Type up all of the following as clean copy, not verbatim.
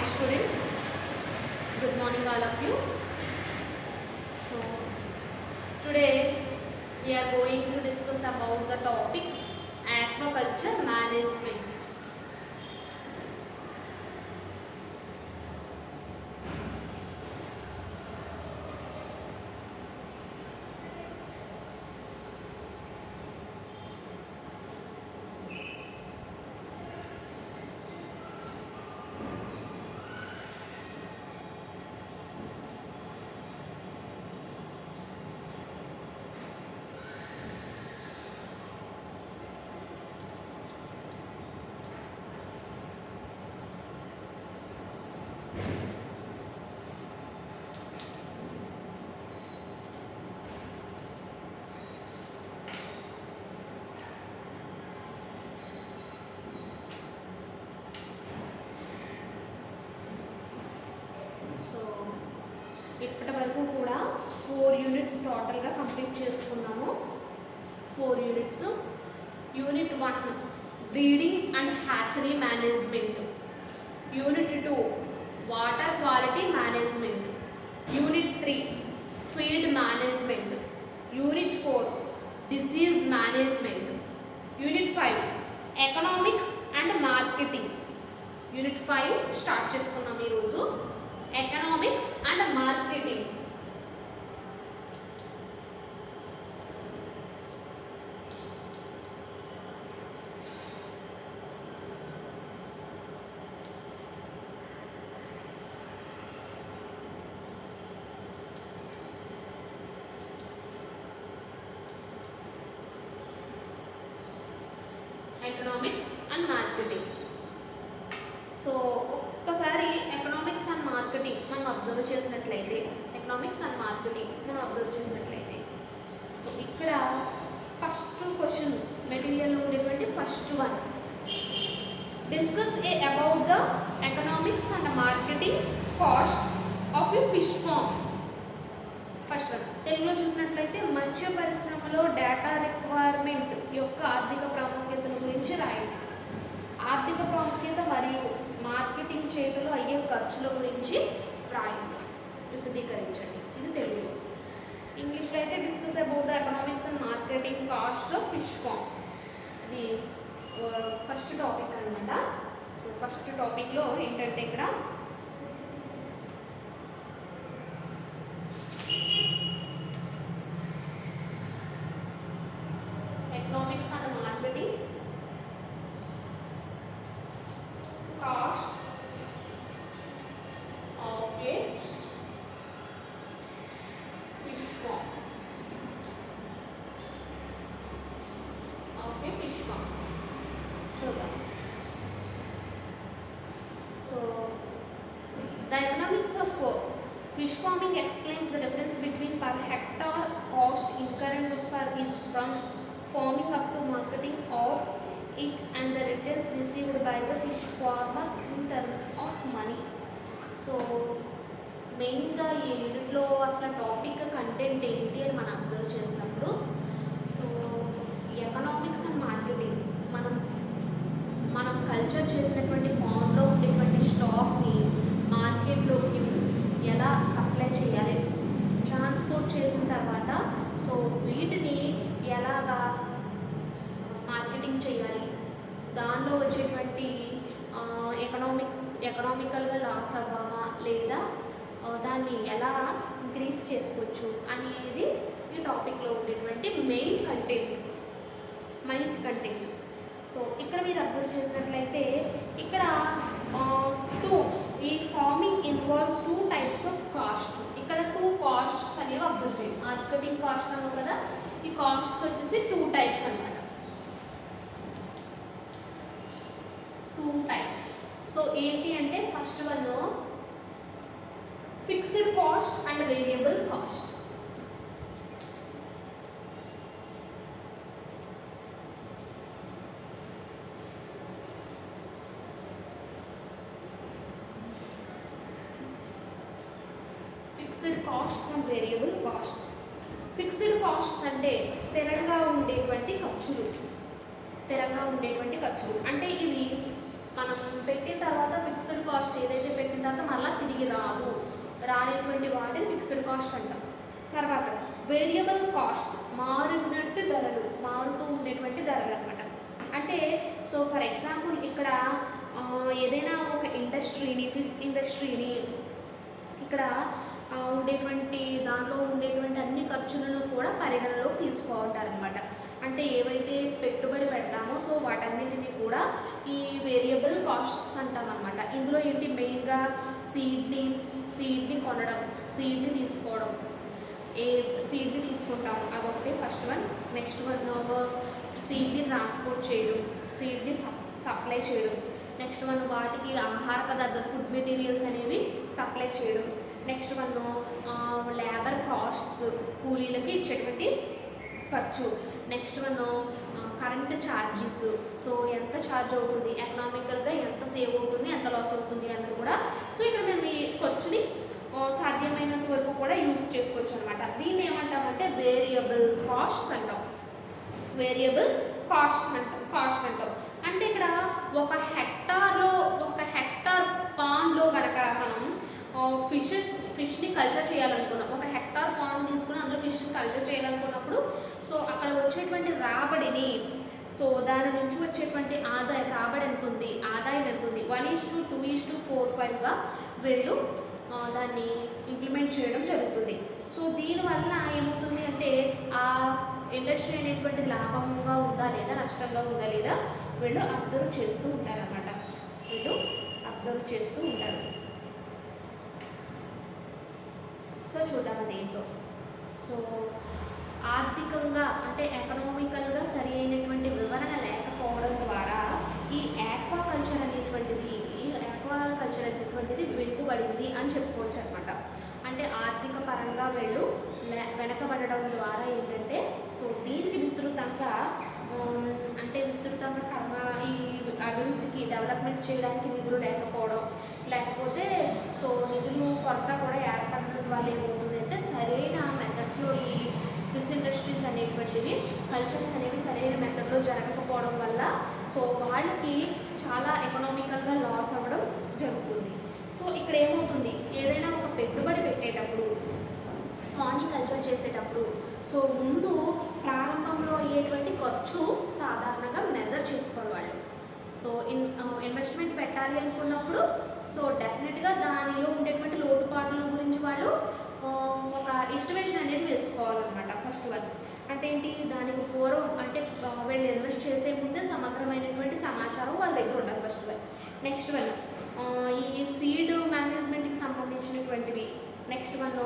students, good morning all of you. So today we are going to discuss about the topic aquaculture management. So ఇప్పటి వరకు కూడా 4 units టోటల్గా complete చేసుకున్నాము. 4 units. Unit 1 breeding and hatchery management, unit 2 water quality management, unit 3 field management, unit 4 disease management, unit 5 economics and marketing. Unit 5 start చేసుకున్నాం ఈరోజు. Economics and marketing. Economics and marketing. So ఒక్కసారి economics and marketing మనం observe చేసినట్లయితే, so ఇక్కడ first question మెటీరియల్లో ఉండేటువంటి first one, discuss about the economics and marketing cost of a fish farm. First one తెలుగులో చూసినట్లయితే మత్స్య పరిశ్రమలో డేటా రిక్వైర్మెంట్ యొక్క ఆర్థిక ప్రాముఖ్యతల గురించి రాయండి. ఆర్థిక ప్రాముఖ్యత మరియు మార్కెటింగ్ చేయడంలో అయ్యే ఖర్చుల గురించి రాయండి, విశదీకరించండి. ఇది తెలుగులో. ఇంగ్లీష్లో అయితే discuss about the economics and marketing cost of fish farm. ఇది ఫస్ట్ టాపిక్ అనమాట. సో ఫస్ట్ టాపిక్లో ఏంటంటే ఇక్కడ economics and marketing costs of a fish farm. చూద్దాం. So the economics of fish farming explains the difference between per hectare cost incurred for fish from farming up to marketing of it and the returns received by the fish farmers in terms of money. So మెయిన్గా ఈ యూనిట్లో అసలు topic content ఏంటి అని మనం observe చేసినప్పుడు, so economics and marketing మనం culture చేసినటువంటి పాండ్లో ఉండేటువంటి స్టాక్ని మార్కెట్లోకి ఎలా సప్లై చేయాలి, ట్రాన్స్పోర్ట్ చేసిన తర్వాత సో వీటిని ఎలాగా మార్కెటింగ్ చేయాలి, దానిలో వచ్చేటువంటి ఎకనామికల్గా లాస్ అవ్వామా లేదా దాన్ని ఎలా ఇంక్రీజ్ చేసుకోవచ్చు అనేది ఈ టాపిక్లో ఉండేటువంటి మెయిన్ కంటెంట్. సో ఇక్కడ మీరు అబ్జర్వ్ చేసినట్లయితే ఇక్కడ ఈ farming involves 2 types of costs. ఇక్కడ 2 కాస్ట్స్ అనేవి అబ్జర్వ్ చేయండి. మార్కెటింగ్ కాస్ట్ అన్నాం కదా, ఈ కాస్ట్స్ వచ్చేసి 2 టైప్స్ అన్నమాట. 2 టైప్స్. సో ఏంటి అంటే first one fixed cost and variable cost. Fixed costs and variable costs. Fixed costs అంటే స్థిరంగా ఉండేటువంటి ఖర్చులు అంటే ఇవి మనం పెట్టిన తర్వాత ఫిక్స్డ్ కాస్ట్ ఏదైతే పెట్టిన తర్వాత మళ్ళీ తిరిగి రానిటువంటి వాటిని ఫిక్స్డ్ కాస్ట్ అంటాం. తర్వాత వేరియబుల్ కాస్ట్స్, మారుతూ ఉండేటువంటి ధరలు అనమాట. అంటే సో ఫర్ ఎగ్జాంపుల్ ఇక్కడ ఏదైనా ఒక ఫిష్ ఇండస్ట్రీని ఇక్కడ ఉండేటువంటి దానిలో ఉండేటువంటి అన్ని ఖర్చులను కూడా పరిగణలోకి తీసుకోవాలన్నమాట. అంటే ఏవైతే పెట్టుబడి పెడతామో సో వాటన్నిటిని కూడా ఈ వేరియబుల్ కాస్ట్స్ అంటామన్నమాట. ఇందులో ఏంటి మెయిన్గా సీడ్ని కొనడం, సీడ్ని తీసుకోవడం, సీడ్ని తీసుకుంటాం అదొకటి ఫస్ట్ వన్. నెక్స్ట్ వన్ సీడ్ని ట్రాన్స్పోర్ట్ చేయడం, సీడ్ని సప్లై చేయడం. నెక్స్ట్ వన్ వాటికి ఆహార పదార్థాలు ఫుడ్ మెటీరియల్స్ అనేవి సప్లై చేయడం. నెక్స్ట్ వన్ లేబర్ కాస్ట్స్, కూలీలకి ఇచ్చేటువంటి ఖర్చు. Next one current charges, so ఎంత ఛార్జ్ అవుతుంది, ఎకనామికల్గా ఎంత సేవ్ అవుతుంది, ఎంత లాస్ అవుతుంది అన్నది కూడా. సో ఇక్కడ మేము ఈ ఖర్చుని సాధ్యమైనంత వరకు కూడా యూజ్ చేసుకోవచ్చు అనమాట. దీన్ని ఏమంటామంటే వేరియబుల్ కాస్ట్స్ అంటాం. వేరియబుల్ కాస్ట్ అంటాం. అంటే ఇక్కడ ఒక హెక్టార్ పాండ్లో కనుక మనం ఫిష్ని కల్చర్ చేయాలనుకున్నాం, ఒక హెక్టార్ పాండ్ తీసుకుని అందులో ఫిష్ని కల్చర్ చేయాలనుకున్నప్పుడు సో అక్కడ వచ్చేటువంటి రాబడిని, సో దాని నుంచి వచ్చేటువంటి రాబడి ఎంత ఉంది, ఆదాయం ఎంత ఉంది, 1:2:4:5గా వీళ్ళు దాన్ని ఇంప్లిమెంట్ చేయడం జరుగుతుంది. సో దీనివల్ల ఏమవుతుంది అంటే ఆ ఇండస్ట్రీ అనేటువంటి లాభంగా ఉందా లేదా, నష్టంగా ఉందా లేదా వీళ్ళు అబ్జర్వ్ చేస్తూ ఉంటారన్నమాట. సో చూద్దాం అదేంటో. సో ఆర్థికంగా అంటే ఎకనామికల్గా సరి అయినటువంటి వివరణ లేకపోవడం ద్వారా ఈ ఆక్వాకల్చర్ అనేటువంటిది వెనుకబడింది అని చెప్పుకోవచ్చు అనమాట. అంటే ఆర్థిక పరంగా వీళ్ళు వెనకబడడం ద్వారా ఏంటంటే సో దీనికి విస్తృతంగా ఈ అభివృద్ధికి డెవలప్మెంట్ చేయడానికి నిధులు లేకపోవడం, లేకపోతే సో నిధులు కొరత కూడా ఏర్పడడం వల్ల ఏమవుతుంది అంటే సరైన మెథడ్స్లో ఈ ఫిష్ ఇండస్ట్రీస్ అనేటువంటివి కల్చర్స్ అనేవి సరైన మెథడ్లో జరగకపోవడం వల్ల సో వాళ్ళకి చాలా ఎకనామికల్గా లాస్ అవ్వడం జరుగుతుంది. సో ఇక్కడ ఏమవుతుంది, ఏదైనా ఒక పెట్టుబడి పెట్టేటప్పుడు, హార్టికల్చర్ చేసేటప్పుడు సో ముందు ప్రారంభంలో అయ్యేటువంటి ఖర్చు సాధారణంగా మెజర్ చేసుకోవాలి వాళ్ళు. సో ఇన్వెస్ట్మెంట్ పెట్టాలి అనుకున్నప్పుడు సో డెఫినెట్గా దానిలో ఉండేటువంటి లోటుపాట్ల గురించి వాళ్ళు ఒక ఎస్టిమేషన్ అనేది వేసుకోవాలన్నమాట. ఫస్ట్ వన్ అంటే ఏంటి, దానికి పూర్వం అంటే వీళ్ళు ఇన్వెస్ట్ చేసే ముందే సమగ్రమైనటువంటి సమాచారం వాళ్ళ దగ్గర ఉండాలి ఫస్ట్ వన్. నెక్స్ట్ వన్ ఈ సీడ్ మేనేజ్మెంట్కి సంబంధించినటువంటివి. నెక్స్ట్ వన్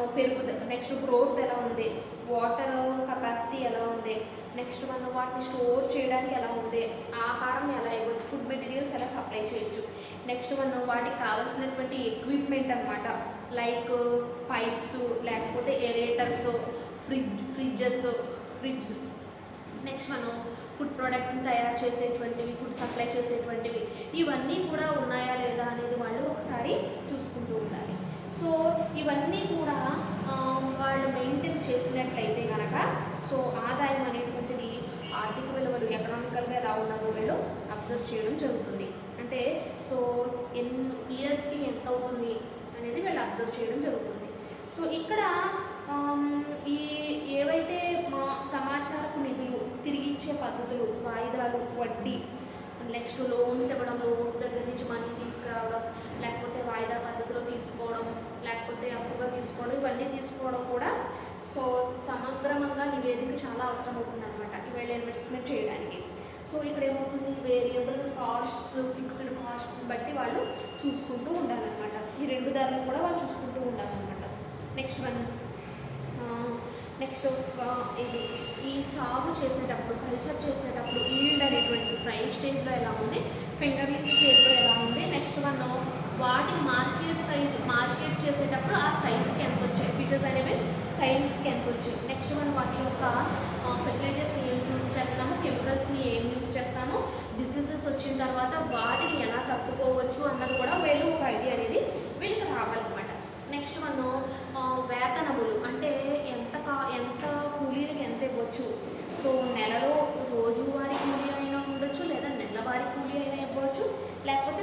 నెక్స్ట్ గ్రోత్ ఎలా ఉంది, వాటర్ కెపాసిటీ ఎలా ఉంది, నెక్స్ట్ వన్ వాటిని స్టోర్ చేయడానికి ఎలా ఉంది, ఆహారం ఎలా ఇవ్వచ్చు, ఫుడ్ మెటీరియల్స్ ఎలా సప్లై చేయొచ్చు. నెక్స్ట్ వన్ వాటికి కావాల్సినటువంటి ఎక్విప్మెంట్ అనమాట, లైక్ పైప్స్, లేకపోతే ఎరేటర్స్, ఫ్రిడ్జ్. నెక్స్ట్ మనం ఫుడ్ ప్రోడక్ట్ని తయారు చేసేటువంటివి, ఫుడ్ సప్లై చేసేటువంటివి, ఇవన్నీ కూడా ఉన్నాయా లేదా అనేది వాళ్ళు ఒకసారి చూసుకుంటూ ఉండాలి. సో ఇవన్నీ కూడా వాళ్ళు మెయింటైన్ చేసినట్లయితే కనుక సో ఆదాయం అనేటువంటిది ఆర్థిక విలువలు ఎకనామికల్గా ఎలా ఉన్నదో వీళ్ళు అబ్జర్వ్ చేయడం జరుగుతుంది. అంటే సో ఇయర్స్కి ఎంత అవుతుంది అనేది వీళ్ళు అబ్జర్వ్ చేయడం జరుగుతుంది. సో ఇక్కడ ఏవైతే సమాచారపు నిధులు తిరిగి ఇచ్చే పద్ధతులు, వాయిదాలు, వడ్డీ, నెక్స్ట్ లోన్స్ ఇవ్వడం, లోన్స్ దగ్గర నుంచి మనీ తీసుకురావడం, లేకపోతే వాయిదా పద్ధతిలో తీసుకోవడం, లేకపోతే అప్పుగా తీసుకోవడం, ఇవన్నీ తీసుకోవడం కూడా సో సమగ్రంగా నివేదిక చాలా అవసరం అవుతుంది అనమాట ఇవాళ ఇన్వెస్ట్మెంట్ చేయడానికి. సో ఇక్కడ ఏమవుతుంది, వేరియబుల్ కాస్ట్స్, ఫిక్స్డ్ కాస్ట్ బట్టి వాళ్ళు చూసుకుంటూ ఉండాలన్నమాట. ఈ రెండు ధరలు కూడా వాళ్ళు చూసుకుంటూ ఉండాలన్నమాట. నెక్స్ట్ ఇది ఈ సాగు చేసేటప్పుడు, కల్చర్ చేసేటప్పుడు ఈల్డ్ అనేటువంటి ఫ్రై స్టేజ్లో ఎలా ఉంది, ఫింగర్లింగ్ స్టేజ్లో ఎలా ఉంది. నెక్స్ట్ వన్ వాటి మార్కెట్ చేసేటప్పుడు ఆ సైజ్కి ఎంత వచ్చాయి, ఫిషెస్ అనేవి సైజ్కి ఎంత వచ్చాయి. నెక్స్ట్ వన్ వాటి యొక్క ఫెర్టిలైజర్స్ ఏం యూజ్ చేస్తాము, కెమికల్స్ని ఏం యూజ్ చేస్తాము, డిసీజెస్ వచ్చిన తర్వాత వాటిని ఎలా తట్టుకోవచ్చు అన్నది కూడా వీళ్ళు ఒక ఐడియా అనేది వీళ్ళకి రావాలన్నమాట. నెక్స్ట్ వన్ వేతనములు, అంటే ఎంత కూలీలకి ఎంత ఇవ్వచ్చు. సో నెలలో రోజువారీ కూలీ అయినా ఉండొచ్చు, లేదా నెలవారీ కూలీ అయినా ఇవ్వచ్చు, లేకపోతే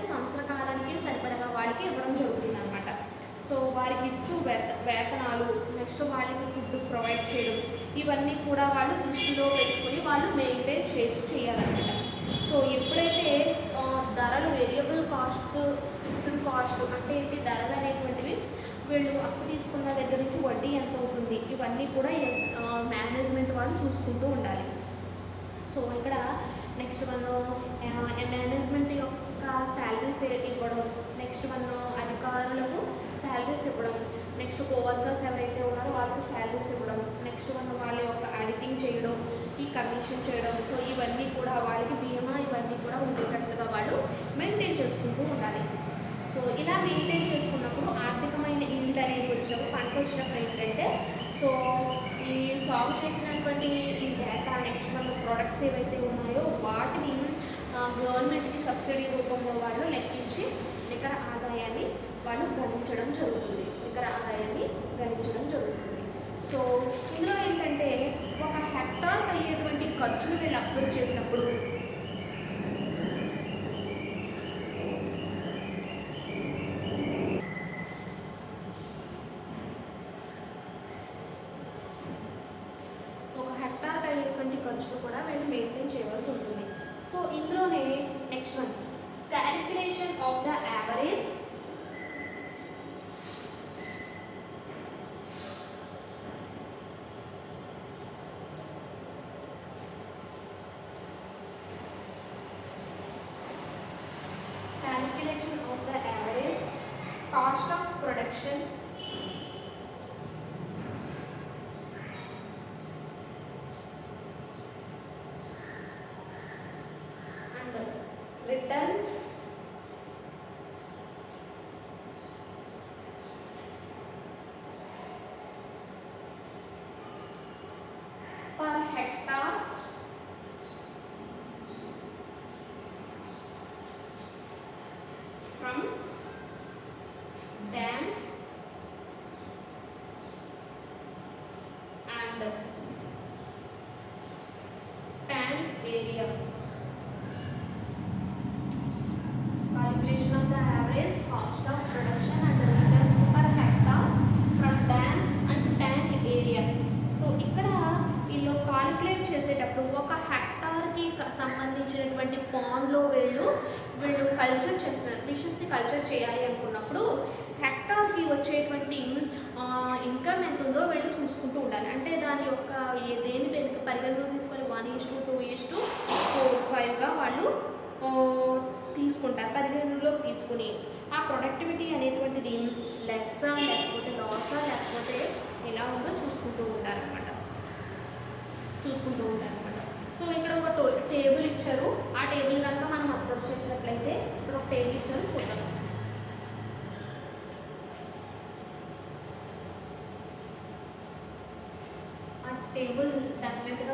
ఫుడ్ ప్రొవైడ్ చేయడం, ఇవన్నీ కూడా వాళ్ళు దృష్టిలో పెట్టుకుని వాళ్ళు మెయింటైన్ చేయాలన్నమాట. సో ఎప్పుడైతే ధరలు వేరియబుల్ కాస్ట్స్, ఫిక్స్డ్ కాస్ట్ అంటే ఏంటి, ధరలు అనేటువంటివి వీళ్ళు అప్పు తీసుకున్న దగ్గర నుంచి వడ్డీ ఎంత అవుతుంది, ఇవన్నీ కూడా మేనేజ్మెంట్ వాళ్ళు చూసుకుంటూ ఉండాలి. సో ఇక్కడ నెక్స్ట్ మనం మేనేజ్మెంట్ యొక్క శాలరీస్ ఇవ్వడం, నెక్స్ట్ మనం అధికారులకు శాలరీస్ ఇవ్వడం, నెక్స్ట్ కోవర్కర్స్ ఎవరైతే ఉన్నారో వాళ్ళకి శాలరీస్ ఇవ్వడం, నెక్స్ట్ మనం వాళ్ళ యొక్క ఆడిటింగ్ చేయడం, ఈ కమిషన్ చేయడం. సో ఇవన్నీ కూడా వాళ్ళకి బీమా ఇవన్నీ కూడా ఉండేటట్లుగా వాళ్ళు మెయింటైన్ చేసుకుంటూ ఉండాలి. సో ఇలా మెయింటైన్ చేసుకున్నప్పుడు ఆర్థికమైన ఈల్డ్ అనేది వచ్చినప్పుడు, పంట వచ్చినప్పుడు ఏంటంటే, సో ఈ సాగు చేసినటువంటి ఈ డేటా, నెక్స్ట్ మన ప్రొడక్ట్స్ ఏవైతే ఉన్నాయో వాటిని గవర్నమెంట్కి సబ్సిడీ రూపంలో వాళ్ళు లెక్కించి నికర ఆదాయాన్ని వాళ్ళు గణించడం జరుగుతుంది. సో ఇందులో ఏంటంటే ఒక హెక్టార్కి అయ్యేటువంటి ఖర్చులు వీళ్ళు అబ్జర్వ్ చేసినప్పుడు ఖర్చులు కూడా వీళ్ళు మెయింటైన్ చేయవలసి ఉంటుంది. సో ఇందులోనే next one calculation of the average cost of production returns per hectare from dams and tank area. Calculation of the average cost of production and returns per hectare from dams and tank area. So ఇక్కడ వీళ్ళు calculate చేసేటప్పుడు ఒక హెక్టార్కి సంబంధించినటువంటి పాండ్లో వీళ్ళు culture చేస్తున్నారు, ఫిషెస్ని culture చేయాలి అనుకున్నప్పుడు హెక్టార్కి వచ్చేటువంటి ఇన్కమ్ ఎంత ఉందో వీళ్ళు చూసుకుంటూ ఉండాలి. అంటే దాని యొక్క దేని పరిగణలో తీసుకొని 1:2:4:5గా వాళ్ళు తీసుకుంటారు. పరిగణలోకి తీసుకుని ఆ ప్రొడక్టివిటీ అనేటువంటిది లెస్సా లేకపోతే లాసా లేకపోతే ఎలా ఉందో చూసుకుంటూ ఉంటారనమాట. సో ఇక్కడ ఒక టేబుల్ ఇచ్చారు. ఆ టేబుల్ కనుక మనం అబ్జర్వ్ చేసినట్లయితే ఇక్కడ ఒక టేబుల్ ఇచ్చారు, చూద్దాం. ఆ టేబుల్ డెఫినెట్గా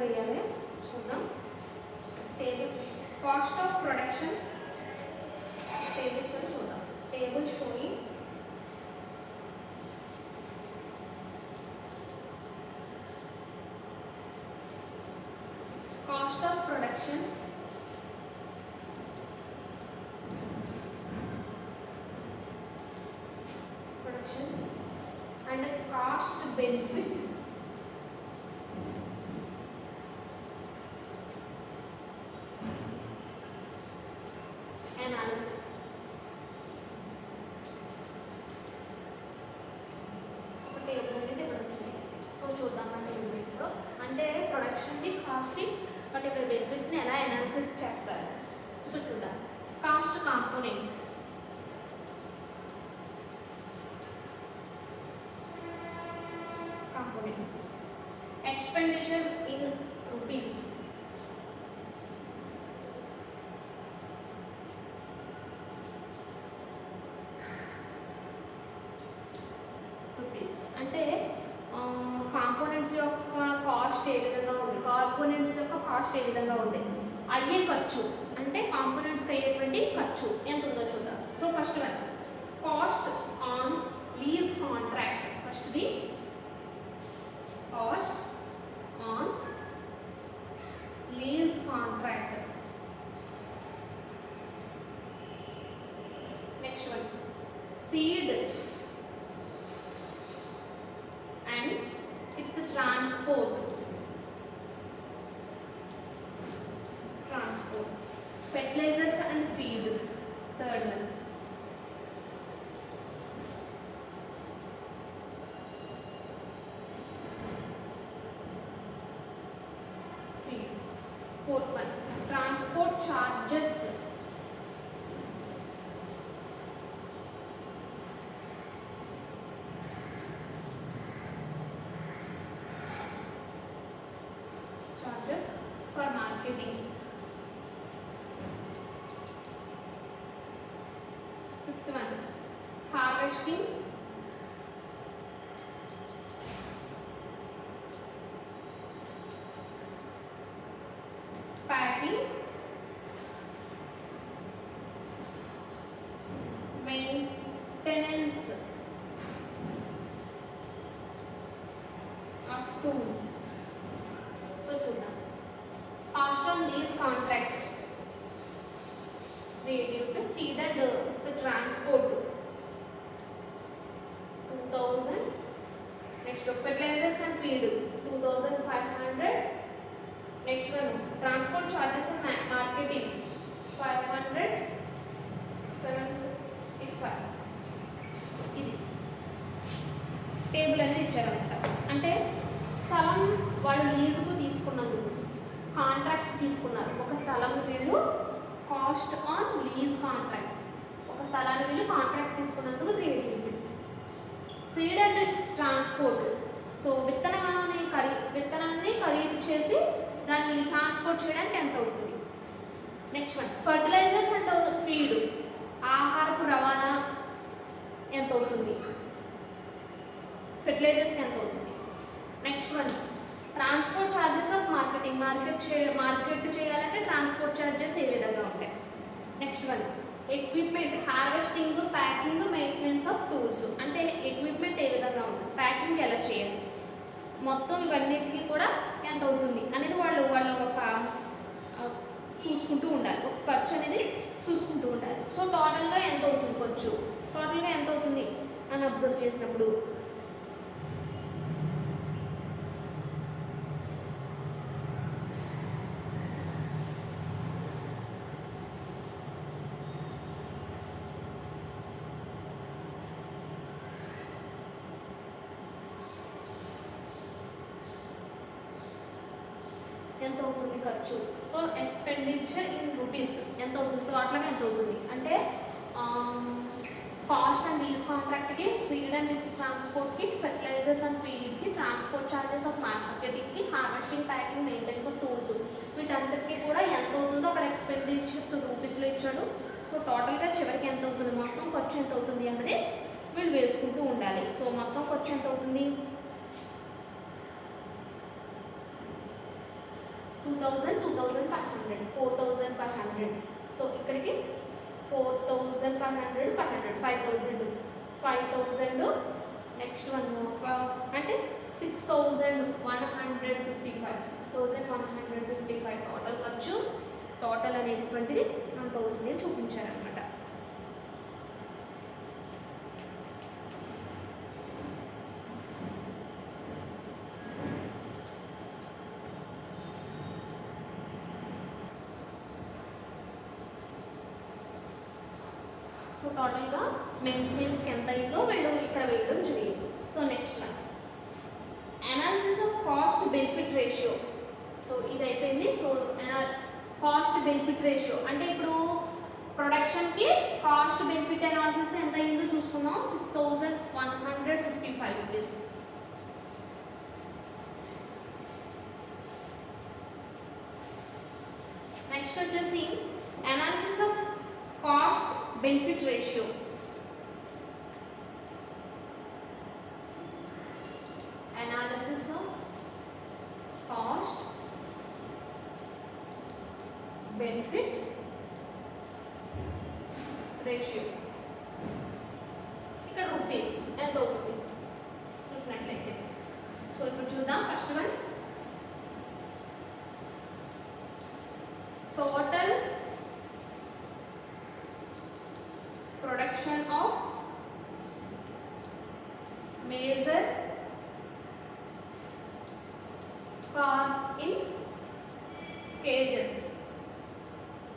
వేయాలి. చూద్దాం. Table cost of production table చూద్దాం. Table showing cost of production and cost benefit analysis. ఒక టేబుల్ అనేది ఇక్కడ ఉంటుంది. సో చూద్దాం ఆ టేబుల్ ఇప్పుడు అంటే ప్రొడక్షన్ని, కాస్ట్ని, బట్ ఇక్కడ బెనిఫిట్స్ని ఎలా అనాలిసిస్ చేస్తారు. సో చూద్దాం. Cost components, expenditure in rupees, అంటే కాంపోనెంట్స్ యొక్క కాస్ట్ ఏ విధంగా ఉంది, అయ్యే ఖర్చు అంటే కాంపోనెంట్స్కి అయ్యేటువంటి ఖర్చు ఎంత ఉందో చూద్దాం. So first one cost on lease contract. ఫస్ట్ది cost on lease contract. seed and its transport. Fertilizers and feed, third one. Feed. Fourth one, transport charges. Charges for marketing. Fifth one, harvesting, packing, maintenance of tools. So చూద్దాం. Cost on lease contract. Seed and transport 2000. Next fertilizers and feed 2500. Next one, transport charges and marketing 500. 785. ఇది table అనేది ఇచ్చారన్నమాట. అంటే స్థలం వాళ్ళు లీజుకు తీసుకున్నందుకు, contract తీసుకున్నారు. ఒక స్థలం వీళ్ళు కాస్ట్ ఆన్ లీజ్ కాంట్రాక్ట్, ఒక స్థలాన్ని వీళ్ళు కాంట్రాక్ట్ తీసుకున్నందుకు 380 rupees. Seed and its transport, so విత్తనాన్ని ఖరీదు చేసి దాన్ని ట్రాన్స్పోర్ట్ చేయడానికి ఎంత అవుతుంది. Next one, fertilizers and feed, ఆహారపు రవాణా ఎంత అవుతుంది, ఫెర్టిలైజర్స్కి ఎంత అవుతుంది. Next one, transport charges of marketing, market చేయాలంటే ట్రాన్స్పోర్ట్ ఛార్జెస్ ఏ విధంగా ఉంటాయి. Next one, equipment, harvesting, packing, maintenance of tools, అంటే ఎక్విప్మెంట్ ఏ విధంగా ఉంటుంది, ప్యాకింగ్ ఎలా చేయాలి, మొత్తం ఇవన్నిటికీ కూడా ఎంత అవుతుంది అనేది వాళ్ళు ఒక చూసుకుంటూ ఉండాలి, ఒక ఖర్చు అనేది చూసుకుంటూ ఉండాలి. సో టోటల్గా ఎంత అవుతుంది, ఖర్చు టోటల్గా ఎంత అవుతుంది అని అబ్జర్వ్ చేసినప్పుడు ఎంత అవుతుంది ఖర్చు. సో ఎక్స్పెండిచర్ ఇన్ రూపీస్ ఎంత అవుతుంది, టోటల్గా ఎంత అవుతుంది అంటే కాస్ట్ అండ్ లీజ్ కాంట్రాక్ట్కి, సీడ్ అండ్ ఇట్స్ ట్రాన్స్పోర్ట్కి, ఫెర్టిలైజర్స్ అండ్ ఫీడ్కి, ట్రాన్స్పోర్ట్ ఛార్జెస్ ఆఫ్ మార్కెటింగ్కి, harvesting, packing, maintenance of tools, వీటందరికీ కూడా ఎంత అవుతుందో అక్కడ ఎక్స్పెండిచర్స్ రూపీస్లో ఇచ్చాడు. సో టోటల్గా చివరికి ఎంత అవుతుంది, మొత్తం ఖర్చు ఎంత అవుతుంది అన్నది వీళ్ళు వేసుకుంటూ ఉండాలి. సో మొత్తం ఖర్చు ఎంత అవుతుంది, 2000, 2500, 4500. సో ఇక్కడికి 4500, 500, 5000. నెక్స్ట్ వన్ అంటే 6155 టోటల్ ఖర్చు, టోటల్ అనేటువంటిది అంత అవుతుంది అని చూపించారనమాట. సో టోటల్గా మెయింటెనెన్స్కి ఎంత అయిందో వీళ్ళు ఇక్కడ వేయడం జరిగింది. So next one, analysis of cost benefit ratio. So ఇది అయిపోయింది. సో కాస్ట్ బెనిఫిట్ రేషియో అంటే ఇప్పుడు ప్రొడక్షన్కి కాస్ట్ బెనిఫిట్ అనాలిసిస్ ఎంత అయిందో చూసుకున్నాం, 6155 రూపీస్. నెక్స్ట్ వచ్చేసి analysis of cost benefit ratio. Analysis of cost benefit ratio. ఇక్కడ రూపీస్ ఎంత అవుతుంది చూసినట్లయితే. సో ఇప్పుడు చూద్దాం. First one, total production of Raise calves in cages.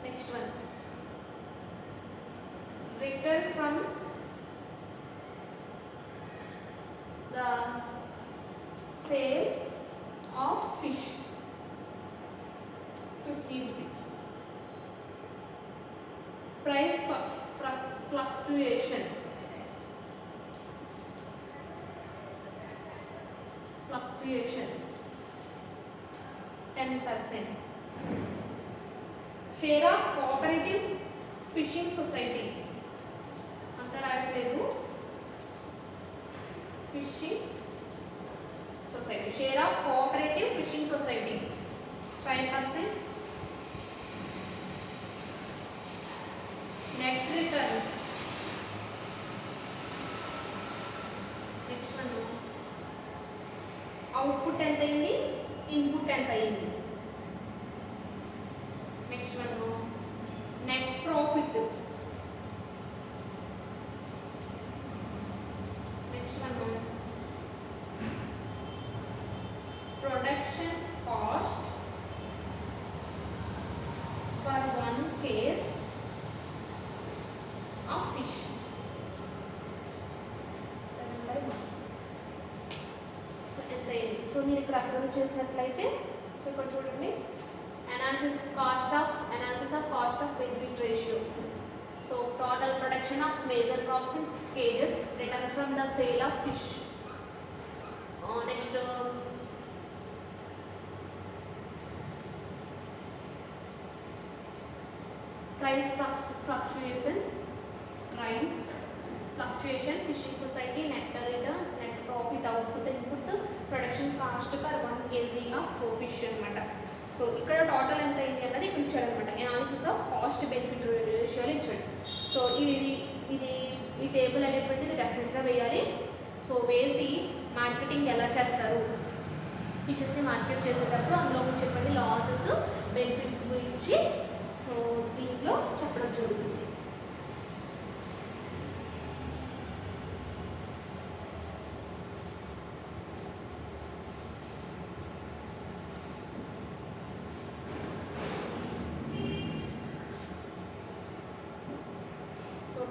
Next one, return from the sale of fish, 50 rupees. Price fluctuation, fluctuation 10%. Share of cooperative fishing society, అంత రాయట్లేదు, fishing society, share of cooperative fishing society 5%. Net returns, next one, output ఎంత అయింది, input ఎంత అయింది. Next one, net profit. Next one, production cost for 1 case of fish, 7/1. So ఎంత అయింది. So మీరు ఇక్కడ observe చేసినట్లయితే, సో ఇక్కడ చూడండి, analysis of cost of benefit ratio. So total production of major crops in cages, return from the sale of fish. Next, price fluctuation, fishing society, net returns, net profit, output, input, production cost per 1 kg of fish అన్నమాట. So ఇక్కడ total ఎంత అయింది అన్నది ఇప్పుడు ఇచ్చాడు అనమాట. Analysis of cost benefit రేషియోలు ఇచ్చాడు. So ఈ టేబుల్ అనేటువంటిది డెఫినెట్గా వేయాలి. సో వేసి మార్కెటింగ్ ఎలా చేస్తారు, ఫిషెస్ని మార్కెట్ చేసేటప్పుడు అందులో చెప్పండి లాసెస్ బెనిఫిట్స్ గురించి సో దీంట్లో చెప్పడం జరుగుతుంది.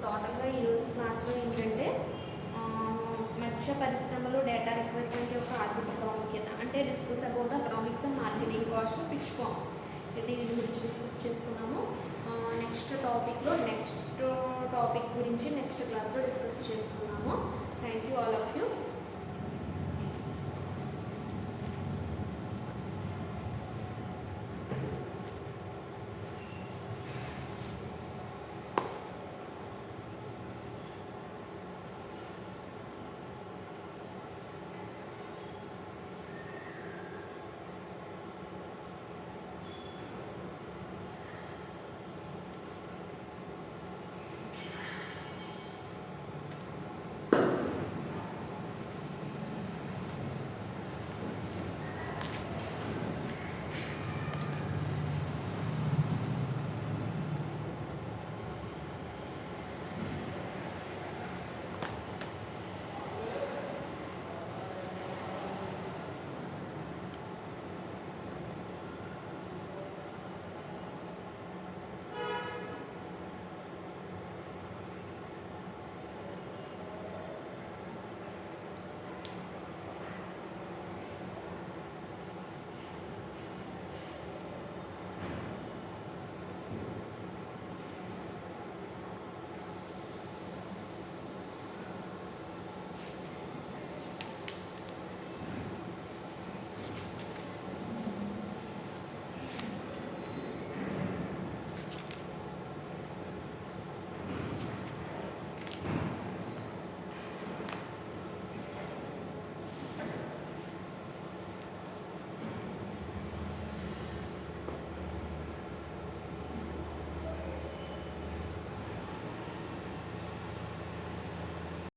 టోటల్గా ఈరోజు క్లాస్లో ఏంటంటే మత్స్య పరిశ్రమలో డేటా రిక్వైర్మెంట్ యొక్క ఆర్థిక ప్రాముఖ్యత, అంటే discuss about economics and marketing cost of fish farm, దీని గురించి డిస్కస్ చేసుకున్నాము. నెక్స్ట్ టాపిక్ గురించి నెక్స్ట్ క్లాస్లో